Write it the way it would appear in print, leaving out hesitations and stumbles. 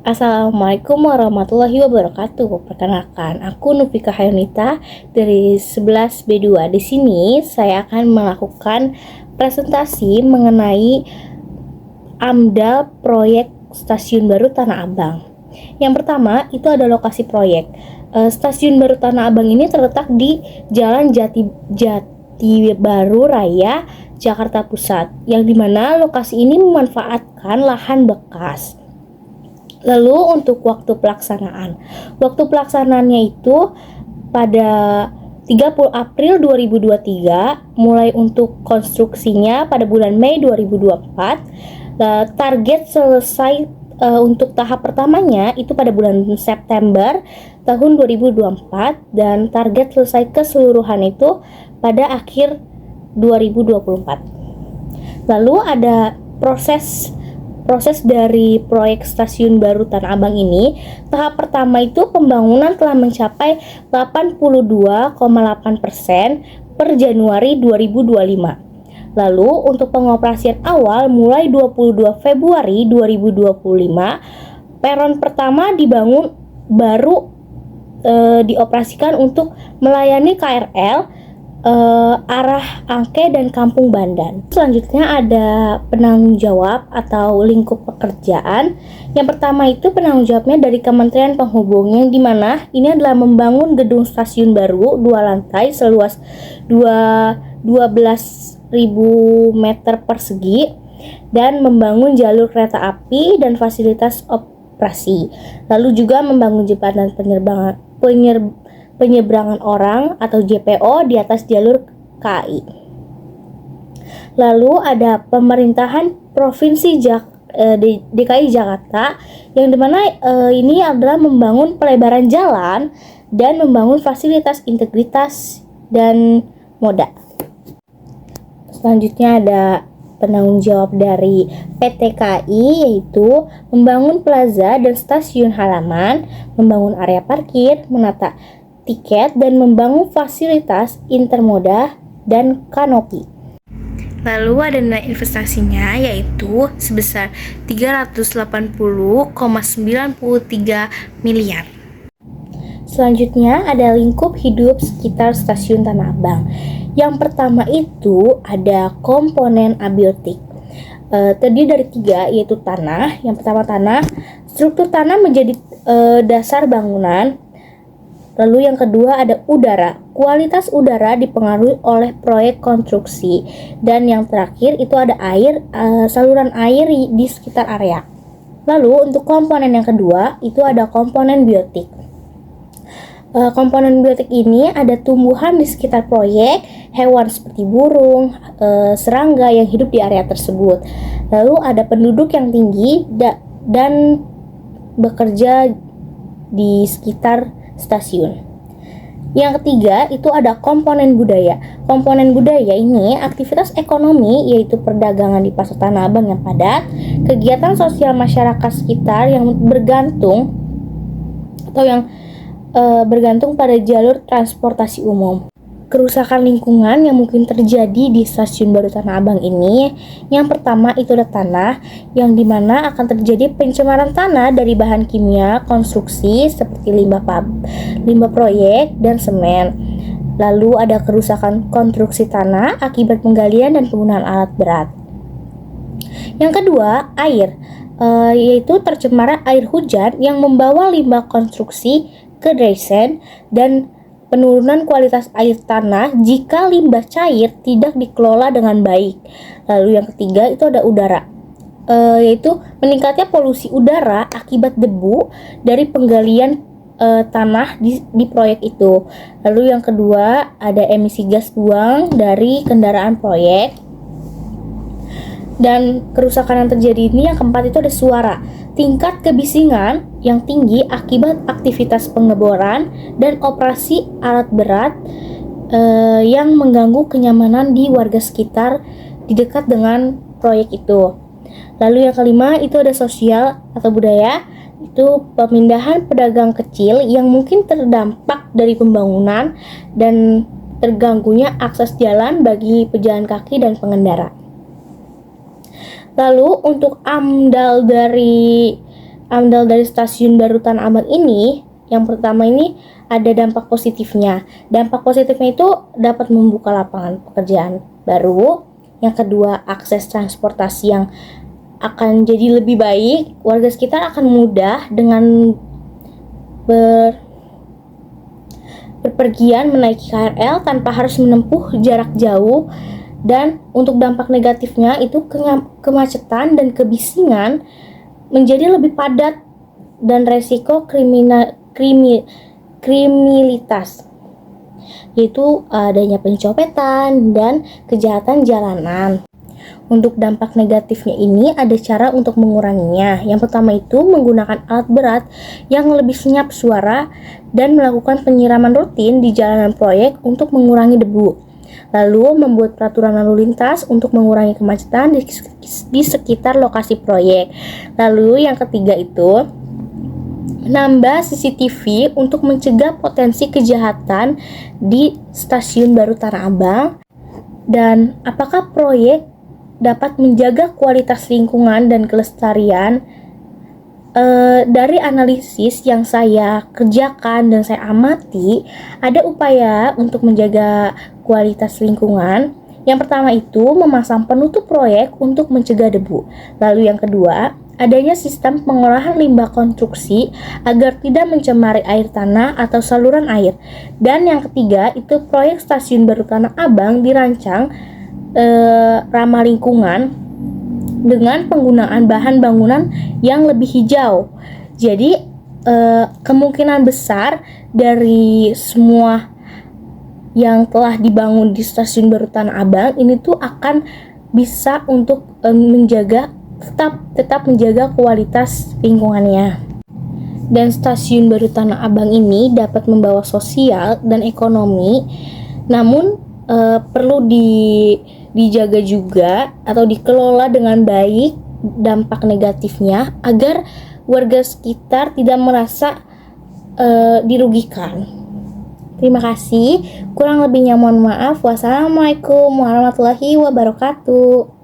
Assalamualaikum warahmatullahi wabarakatuh. Perkenalkan, aku Nufika Hayunita dari 11B2. Di sini saya akan melakukan presentasi mengenai AMDAL proyek Stasiun Baru Tanah Abang. Yang pertama itu ada lokasi proyek. Stasiun Baru Tanah Abang ini terletak di Jalan Jati Baru Raya, Jakarta Pusat, yang dimana lokasi ini memanfaatkan lahan bekas. Lalu untuk waktu pelaksanaannya itu pada 30 April 2023, mulai untuk konstruksinya pada bulan Mei 2024. Target selesai untuk tahap pertamanya itu pada bulan September tahun 2024, dan target selesai keseluruhan itu pada akhir 2024. Lalu ada proses dari proyek Stasiun Baru Tanah Abang ini. Tahap pertama itu pembangunan telah mencapai 82,8% per Januari 2025. Lalu untuk pengoperasian awal mulai 22 Februari 2025, peron pertama dibangun baru dioperasikan untuk melayani KRL arah Angke dan Kampung Bandan. Selanjutnya ada penanggung jawab atau lingkup pekerjaan. Yang pertama itu penanggung jawabnya dari Kementerian Penghubung, yang dimana ini adalah membangun gedung stasiun baru 2 lantai seluas 12.000 meter persegi dan membangun jalur kereta api dan fasilitas operasi. Lalu juga membangun jembatan penyeberangan orang atau JPO di atas jalur KAI. Lalu ada pemerintahan Provinsi DKI Jakarta, yang dimana ini adalah membangun pelebaran jalan dan membangun fasilitas integritas dan moda. Selanjutnya ada penanggung jawab dari PT KAI, yaitu membangun plaza dan stasiun halaman, membangun area parkir, menata tiket, dan membangun fasilitas intermoda dan kanopi. Lalu ada nilai investasinya yaitu sebesar 380,93 miliar. Selanjutnya ada lingkup hidup sekitar Stasiun Tanah Abang. Yang pertama itu ada komponen abiotik. Terdiri dari 3, yaitu tanah. Yang pertama tanah, struktur tanah menjadi dasar bangunan. Lalu yang kedua ada udara. Kualitas udara dipengaruhi oleh proyek konstruksi. Dan yang terakhir itu ada air, saluran air di sekitar area. Lalu untuk komponen yang kedua itu ada komponen biotik. Komponen biotik ini ada tumbuhan di sekitar proyek, hewan seperti burung, serangga yang hidup di area tersebut. Lalu ada penduduk yang tinggi dan bekerja di sekitar stasiun. Yang ketiga itu ada komponen budaya. Komponen budaya ini aktivitas ekonomi, yaitu perdagangan di pasar Tanah Abang yang padat, kegiatan sosial masyarakat sekitar yang bergantung pada jalur transportasi umum. Kerusakan lingkungan yang mungkin terjadi di Stasiun Baru Tanah Abang ini, yang pertama itu ada tanah, yang dimana akan terjadi pencemaran tanah dari bahan kimia konstruksi seperti limbah proyek dan semen. Lalu ada kerusakan konstruksi tanah akibat penggalian dan penggunaan alat berat. Yang kedua, air, yaitu tercemaran air hujan yang membawa limbah konstruksi ke drainase dan penurunan kualitas air tanah jika limbah cair tidak dikelola dengan baik. Lalu yang ketiga itu ada udara, yaitu meningkatnya polusi udara akibat debu dari penggalian tanah di proyek itu. Lalu yang kedua ada emisi gas buang dari kendaraan proyek. Dan kerusakan yang terjadi ini yang keempat itu ada suara. Tingkat kebisingan yang tinggi akibat aktivitas pengeboran dan operasi alat berat yang mengganggu kenyamanan di warga sekitar di dekat dengan proyek itu. Lalu yang kelima itu ada sosial atau budaya, itu pemindahan pedagang kecil yang mungkin terdampak dari pembangunan dan terganggunya akses jalan bagi pejalan kaki dan pengendara. Lalu untuk AMDAL dari amdal dari stasiun baru Tanah Abang ini, yang pertama ini ada dampak positifnya. Dampak positifnya itu dapat membuka lapangan pekerjaan baru. Yang kedua, akses transportasi yang akan jadi lebih baik. Warga sekitar akan mudah dengan berpergian menaiki KRL tanpa harus menempuh jarak jauh. Dan untuk dampak negatifnya itu kemacetan dan kebisingan menjadi lebih padat dan resiko kriminalitas, yaitu adanya pencopetan dan kejahatan jalanan. Untuk dampak negatifnya ini ada cara untuk menguranginya. Yang pertama itu menggunakan alat berat yang lebih senyap suara dan melakukan penyiraman rutin di jalanan proyek untuk mengurangi debu. Lalu membuat peraturan lalu lintas untuk mengurangi kemacetan di sekitar lokasi proyek. Lalu yang ketiga itu menambah CCTV untuk mencegah potensi kejahatan di stasiun baru Tanah Abang. Dan apakah proyek dapat menjaga kualitas lingkungan dan kelestarian? Dari analisis yang saya kerjakan dan saya amati, ada upaya untuk menjaga kualitas lingkungan. Yang pertama itu memasang penutup proyek untuk mencegah debu. Lalu yang kedua, adanya sistem pengolahan limbah konstruksi agar tidak mencemari air tanah atau saluran air. Dan yang ketiga itu proyek stasiun baru Tanah Abang dirancang ramah lingkungan dengan penggunaan bahan bangunan yang lebih hijau. Jadi kemungkinan besar dari semua yang telah dibangun di stasiun baru Tanah Abang ini tuh akan bisa untuk tetap menjaga kualitas lingkungannya. Dan stasiun baru Tanah Abang ini dapat membawa sosial dan ekonomi, namun perlu dijaga juga atau dikelola dengan baik dampak negatifnya agar warga sekitar tidak merasa dirugikan. Terima kasih. Kurang lebihnya mohon maaf. Wassalamualaikum warahmatullahi wabarakatuh.